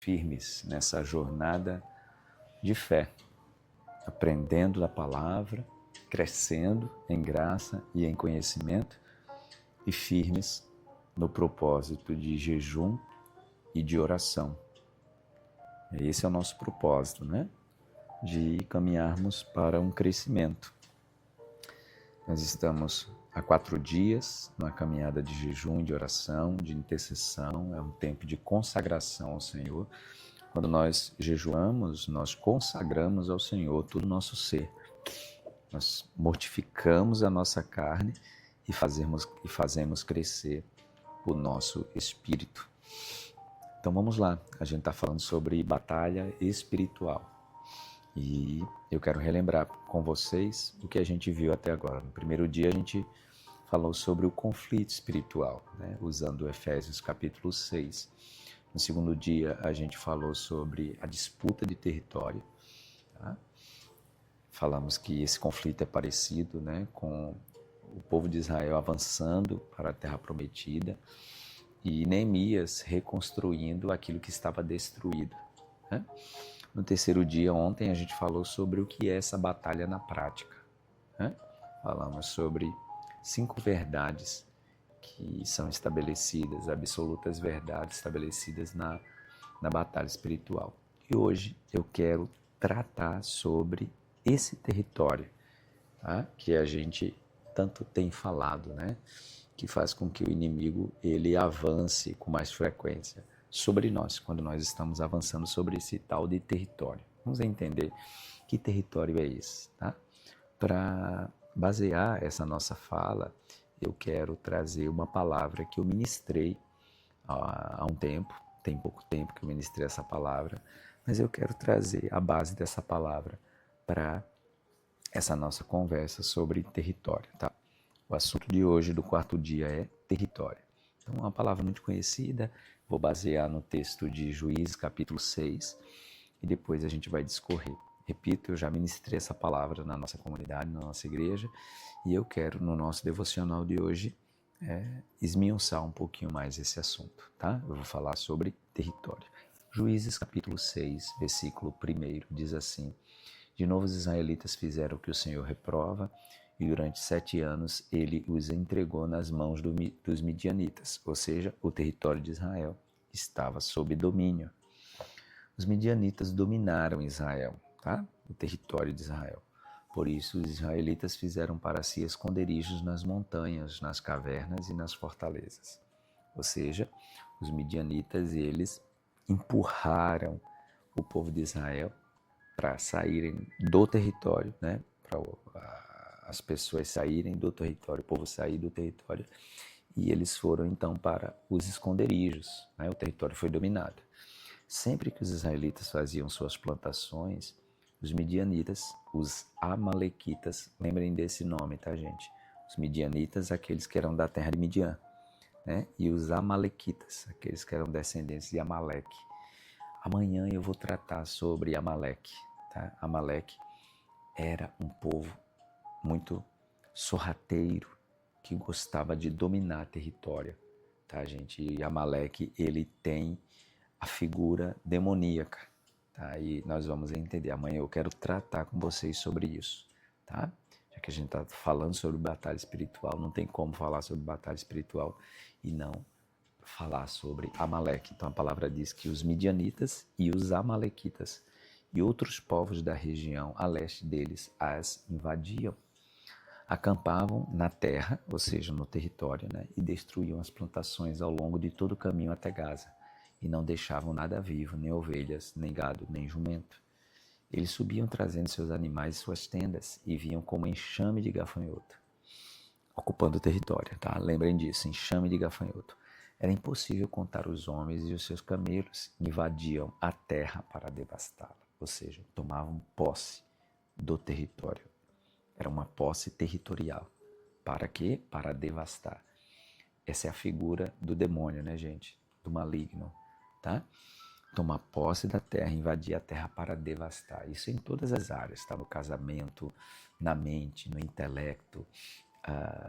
firmes nessa jornada de fé, aprendendo da palavra, crescendo em graça e em conhecimento e firmes no propósito de jejum e de oração. Esse é o nosso propósito, né? De caminharmos para um crescimento. Nós estamos há 4 dias numa caminhada de jejum, de oração, de intercessão, é um tempo de consagração ao Senhor. Quando nós jejuamos, nós consagramos ao Senhor todo o nosso ser. Nós mortificamos a nossa carne e fazemos crescer o nosso espírito. Então vamos lá, a gente está falando sobre batalha espiritual. E eu quero relembrar com vocês o que a gente viu até agora. No primeiro dia a gente falou sobre o conflito espiritual, né? Usando Efésios capítulo 6. No segundo dia a gente falou sobre a disputa de território. Tá? Falamos que esse conflito é parecido, né, com o povo de Israel avançando para a terra prometida e Neemias reconstruindo aquilo que estava destruído. Né? No terceiro dia, ontem, a gente falou sobre o que é essa batalha na prática. Né? Falamos sobre 5 verdades que são estabelecidas, absolutas verdades estabelecidas na batalha espiritual. E hoje eu quero tratar sobre esse território, tá? Que a gente tanto tem falado, né? Que faz com que o inimigo ele avance com mais frequência sobre nós, quando nós estamos avançando sobre esse tal de território. Vamos entender que território é esse, tá? Para basear essa nossa fala, eu quero trazer uma palavra que eu ministrei há um tempo, tem pouco tempo que eu ministrei essa palavra, mas eu quero trazer a base dessa palavra para essa nossa conversa sobre território, tá? O assunto de hoje, do 4º dia, é território. Então, é uma palavra muito conhecida, vou basear no texto de Juízes, capítulo 6, e depois a gente vai discorrer. Repito, eu já ministrei essa palavra na nossa comunidade, na nossa igreja, e eu quero, no nosso devocional de hoje, esmiuçar um pouquinho mais esse assunto, tá? Eu vou falar sobre território. Juízes, capítulo 6, versículo 1, diz assim: De novo os israelitas fizeram o que o Senhor reprova, e durante 7 anos ele os entregou nas mãos dos midianitas, ou seja, o território de Israel estava sob domínio. Os midianitas dominaram Israel, tá? O território de Israel. Por isso os israelitas fizeram para si esconderijos nas montanhas, nas cavernas e nas fortalezas. Ou seja, os midianitas eles empurraram o povo de Israel para saírem do território, né? Para as pessoas saírem do território, o povo sair do território, e eles foram então para os esconderijos, né? O território foi dominado. Sempre que os israelitas faziam suas plantações, os midianitas, os amalequitas, lembrem desse nome, tá, gente? Os midianitas, aqueles que eram da terra de Midian, né? E os amalequitas, aqueles que eram descendentes de Amaleque. Amanhã eu vou tratar sobre Amaleque, tá? Amaleque era um povo muito sorrateiro, que gostava de dominar território, tá, gente? E Amaleque, ele tem a figura demoníaca, tá? E nós vamos entender. Amanhã eu quero tratar com vocês sobre isso, tá? Já que a gente está falando sobre batalha espiritual, não tem como falar sobre batalha espiritual e não falar sobre Amaleque. Então a palavra diz que os midianitas e os amalequitas e outros povos da região a leste deles as invadiam. Acampavam na terra, ou seja, no território, né, e destruíam as plantações ao longo de todo o caminho até Gaza, e não deixavam nada vivo, nem ovelhas, nem gado, nem jumento. Eles subiam trazendo seus animais e suas tendas, e vinham como enxame de gafanhoto, ocupando o território, tá? Lembrem disso, enxame de gafanhoto. Era impossível contar os homens e os seus camelos, invadiam a terra para devastá-la, ou seja, tomavam posse do território. Era uma posse territorial. Para quê? Para devastar. Essa é a figura do demônio, né, gente? Do maligno, tá? Tomar posse da terra, invadir a terra para devastar. Isso em todas as áreas, tá? No casamento, na mente, no intelecto,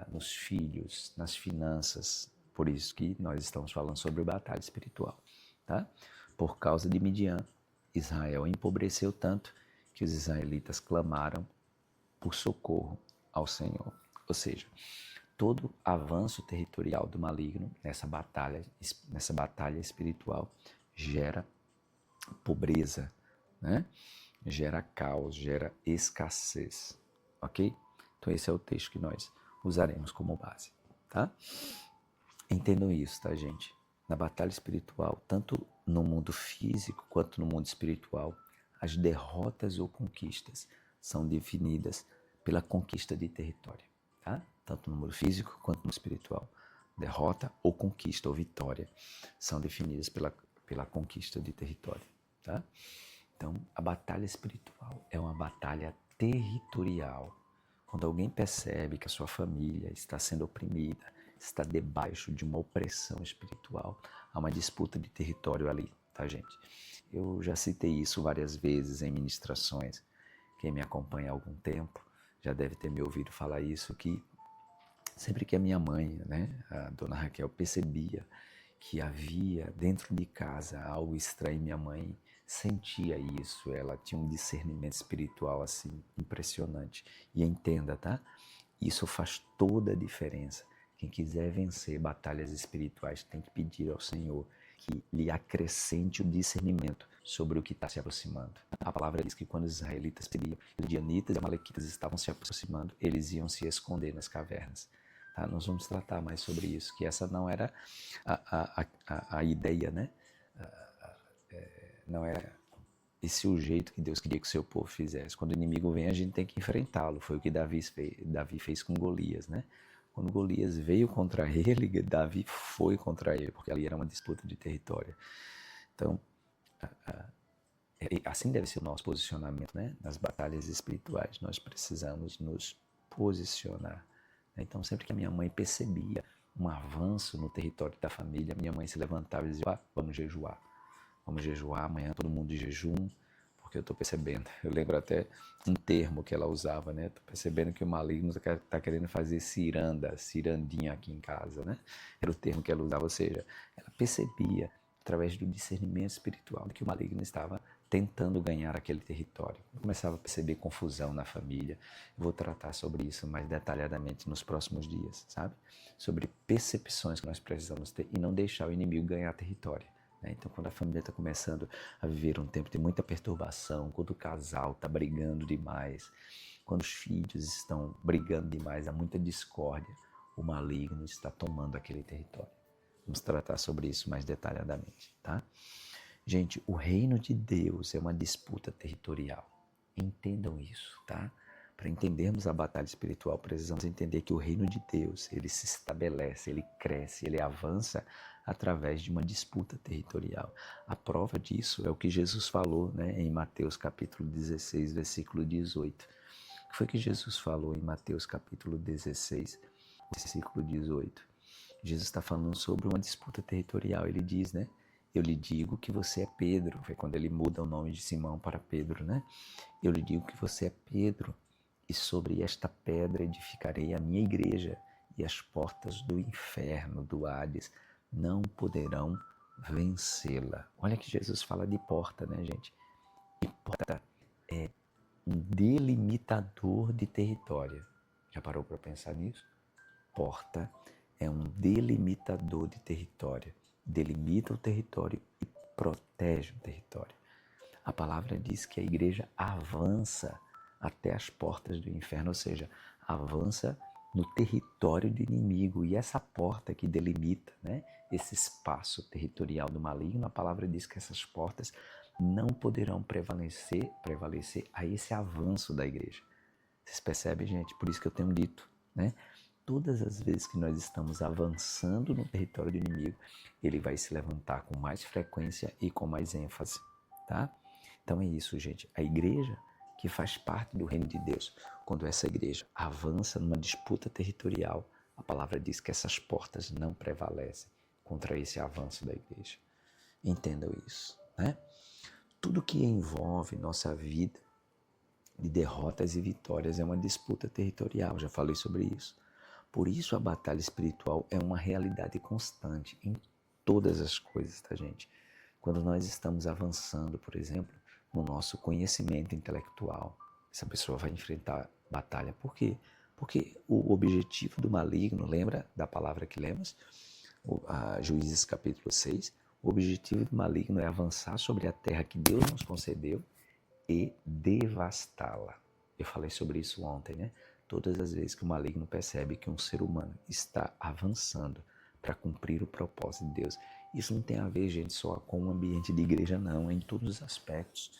nos filhos, nas finanças. Por isso que nós estamos falando sobre batalha espiritual, tá? Por causa de Midian, Israel empobreceu tanto que os israelitas clamaram por socorro ao Senhor. Ou seja, todo avanço territorial do maligno nessa batalha espiritual gera pobreza, né? Gera caos, gera escassez, ok? Então esse é o texto que nós usaremos como base, tá? Entendam isso, tá, gente? Na batalha espiritual, tanto no mundo físico quanto no mundo espiritual, as derrotas ou conquistas são definidas pela conquista de território, tá? Tanto no mundo físico quanto no espiritual. Derrota ou conquista ou vitória são definidas pela conquista de território, tá? Então, a batalha espiritual é uma batalha territorial. Quando alguém percebe que a sua família está sendo oprimida, está debaixo de uma opressão espiritual, há uma disputa de território ali, tá, gente? Eu já citei isso várias vezes em ministrações. Quem me acompanha há algum tempo já deve ter me ouvido falar isso, que sempre que a minha mãe, né, a dona Raquel, percebia que havia dentro de casa algo estranho, minha mãe sentia isso, ela tinha um discernimento espiritual assim impressionante. E entenda, tá? Isso faz toda a diferença. Quem quiser vencer batalhas espirituais tem que pedir ao Senhor que lhe acrescente o discernimento sobre o que está se aproximando. A palavra diz que quando os israelitas pediam, os midianitas e amalequitas estavam se aproximando, eles iam se esconder nas cavernas. Tá? Nós vamos tratar mais sobre isso, que essa não era a ideia, né? Não era esse o jeito que Deus queria que o seu povo fizesse. Quando o inimigo vem, a gente tem que enfrentá-lo. Foi o que Davi fez com Golias, né? Quando Golias veio contra ele, Davi foi contra ele, porque ali era uma disputa de território. Então, assim deve ser o nosso posicionamento, né? Nas batalhas espirituais. Nós precisamos nos posicionar. Então, sempre que a minha mãe percebia um avanço no território da família, minha mãe se levantava e dizia: vamos jejuar. Vamos jejuar amanhã, todo mundo de jejum, porque eu estou percebendo. Eu lembro até um termo que ela usava, né? Estou percebendo que o maligno está querendo fazer cirandinha aqui em casa, né? Era o termo que ela usava, ou seja, ela percebia, através do discernimento espiritual, que o maligno estava tentando ganhar aquele território. Eu começava a perceber confusão na família. Eu vou tratar sobre isso mais detalhadamente nos próximos dias, sabe? Sobre percepções que nós precisamos ter e não deixar o inimigo ganhar território. Então, quando a família está começando a viver um tempo de muita perturbação, quando o casal está brigando demais, quando os filhos estão brigando demais, há muita discórdia, o maligno está tomando aquele território. Vamos tratar sobre isso mais detalhadamente, tá? Gente, o reino de Deus é uma disputa territorial. Entendam isso, tá? Para entendermos a batalha espiritual, precisamos entender que o reino de Deus, ele se estabelece, ele cresce, ele avança através de uma disputa territorial. A prova disso é o que Jesus falou, né, em Mateus capítulo 16, versículo 18. O que foi que Jesus falou em Mateus capítulo 16, versículo 18? Jesus está falando sobre uma disputa territorial. Ele diz, né? Eu lhe digo que você é Pedro. Foi quando ele muda o nome de Simão para Pedro, né? Eu lhe digo que você é Pedro, e sobre esta pedra edificarei a minha igreja, e as portas do inferno, do Hades, não poderão vencê-la. Olha que Jesus fala de porta, né, gente? E porta é um delimitador de território. Já parou para pensar nisso? Porta é um delimitador de território. Delimita o território e protege o território. A palavra diz que a igreja avança até as portas do inferno, ou seja, avança no território do inimigo. E essa porta que delimita, né, esse espaço territorial do maligno, a palavra diz que essas portas não poderão prevalecer a esse avanço da igreja. Vocês percebem, gente? Por isso que eu tenho dito, né? Todas as vezes que nós estamos avançando no território do inimigo, ele vai se levantar com mais frequência e com mais ênfase, tá? Então é isso, gente. A igreja que faz parte do reino de Deus, quando essa igreja avança numa disputa territorial, a palavra diz que essas portas não prevalecem contra esse avanço da igreja. Entendam isso, né? Tudo que envolve nossa vida de derrotas e vitórias é uma disputa territorial, já falei sobre isso. Por isso a batalha espiritual é uma realidade constante em todas as coisas, tá, gente? quando nós estamos avançando, por exemplo, no nosso conhecimento intelectual, essa pessoa vai enfrentar batalha. Por quê? Porque o objetivo do maligno, lembra da palavra que lemos? Juízes capítulo 6, o objetivo do maligno é avançar sobre a terra que Deus nos concedeu e devastá-la. Eu falei sobre isso ontem, né? Todas as vezes que o maligno percebe que um ser humano está avançando para cumprir o propósito de Deus, isso não tem a ver, gente, só com o ambiente de igreja, não, é em todos os aspectos.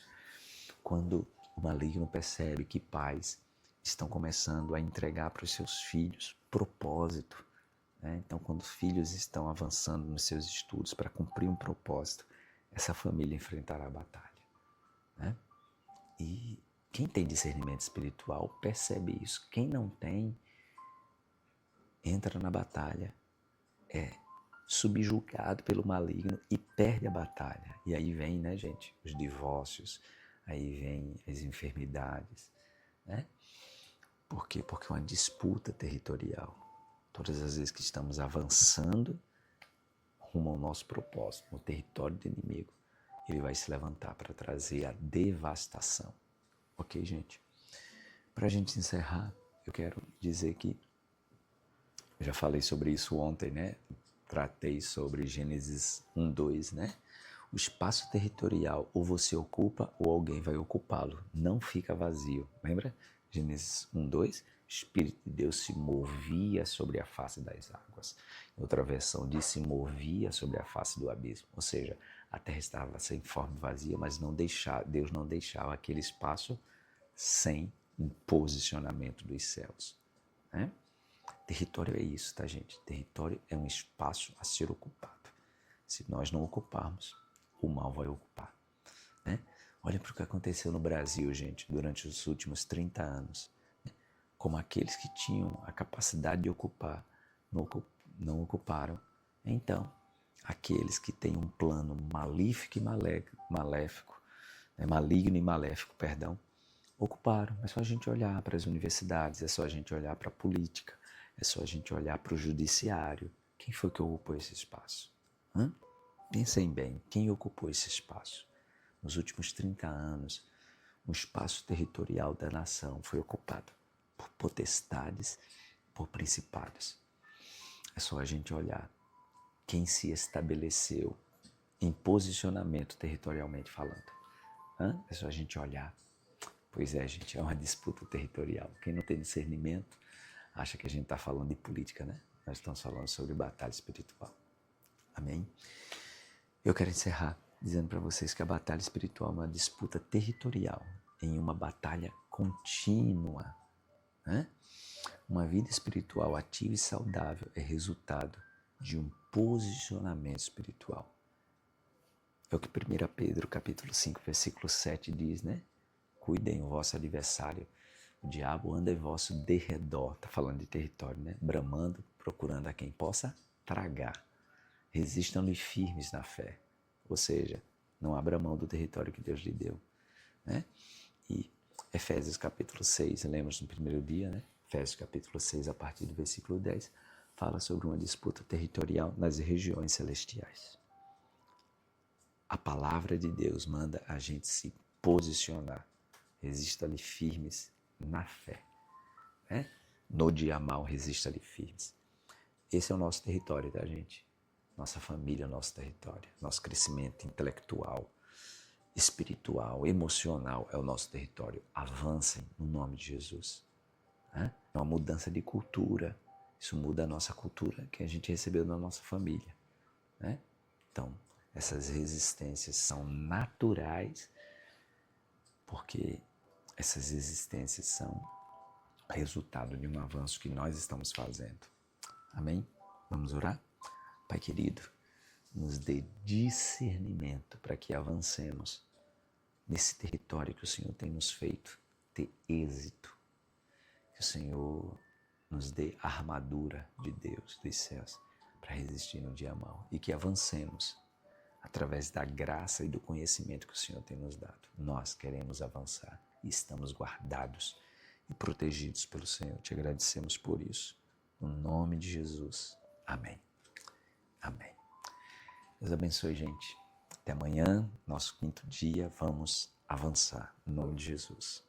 Quando o maligno percebe que pais estão começando a entregar para os seus filhos propósito, né? Então, quando os filhos estão avançando nos seus estudos para cumprir um propósito, essa família enfrentará a batalha, né? E quem tem discernimento espiritual percebe isso. Quem não tem, entra na batalha, é subjugado pelo maligno e perde a batalha. E aí vem, né, gente, os divórcios, aí vem as enfermidades, né? Por quê? Porque é uma disputa territorial. Todas as vezes que estamos avançando rumo ao nosso propósito, no território do inimigo, ele vai se levantar para trazer a devastação. Ok, gente? Para a gente encerrar, eu quero dizer que eu já falei sobre isso ontem, né? Tratei sobre Gênesis 1:2, né? O espaço territorial ou você ocupa ou alguém vai ocupá-lo. Não fica vazio. Lembra? Gênesis 1:2. O Espírito de Deus se movia sobre a face das águas. Em outra versão diz se movia sobre a face do abismo. Ou seja, a terra estava sem forma e vazia, mas Deus não deixava aquele espaço sem um posicionamento dos céus, né? Território é isso, tá, gente? Território é um espaço a ser ocupado. Se nós não ocuparmos, o mal vai ocupar, né? Olha para o que aconteceu no Brasil, gente, durante os últimos 30 anos. Né? Como aqueles que tinham a capacidade de ocupar não ocuparam. Então, aqueles que têm um plano maligno e maléfico, ocuparam. É só a gente olhar para as universidades, é só a gente olhar para a política, é só a gente olhar para o judiciário. Quem foi que ocupou esse espaço? Pensem bem, quem ocupou esse espaço? Nos últimos 30 anos, o espaço territorial da nação foi ocupado por potestades, por principados. É só a gente olhar quem se estabeleceu em posicionamento territorialmente falando. É só a gente olhar. Pois é, gente, é uma disputa territorial. Quem não tem discernimento acha que a gente está falando de política, né? Nós estamos falando sobre batalha espiritual. Amém? Eu quero encerrar dizendo para vocês que a batalha espiritual é uma disputa territorial, em uma batalha contínua, né? Uma vida espiritual ativa e saudável é resultado de um posicionamento espiritual. É o que 1 Pedro capítulo 5, versículo 7 diz, né? Cuidem o vosso adversário. O diabo anda em vosso derredor, está falando de território, né? Bramando, procurando a quem possa tragar. Resistam-lhe firmes na fé. Ou seja, não abra mão do território que Deus lhe deu, né? E Efésios capítulo 6, lemos no primeiro dia, né? Efésios capítulo 6, a partir do versículo 10, fala sobre uma disputa territorial nas regiões celestiais. A palavra de Deus manda a gente se posicionar. Resista-lhe firmes na fé, né? No dia mal, resista-lhe firmes. Esse é o nosso território, tá, gente? Nossa família, nosso território. Nosso crescimento intelectual, espiritual, emocional é o nosso território. Avancem no nome de Jesus. Né? É uma mudança de cultura. Isso muda a nossa cultura que a gente recebeu na nossa família, né? Então, essas resistências são naturais, porque essas resistências são resultado de um avanço que nós estamos fazendo. Amém? Vamos orar? Pai querido, nos dê discernimento para que avancemos nesse território que o Senhor tem nos feito ter êxito. Que o Senhor nos dê a armadura de Deus, dos céus, para resistir no dia mau. E que avancemos através da graça e do conhecimento que o Senhor tem nos dado. Nós queremos avançar e estamos guardados e protegidos pelo Senhor. Te agradecemos por isso. No nome de Jesus. Amém. Amém. Deus abençoe, gente. Até amanhã, nosso quinto dia, vamos avançar. Em nome de Jesus.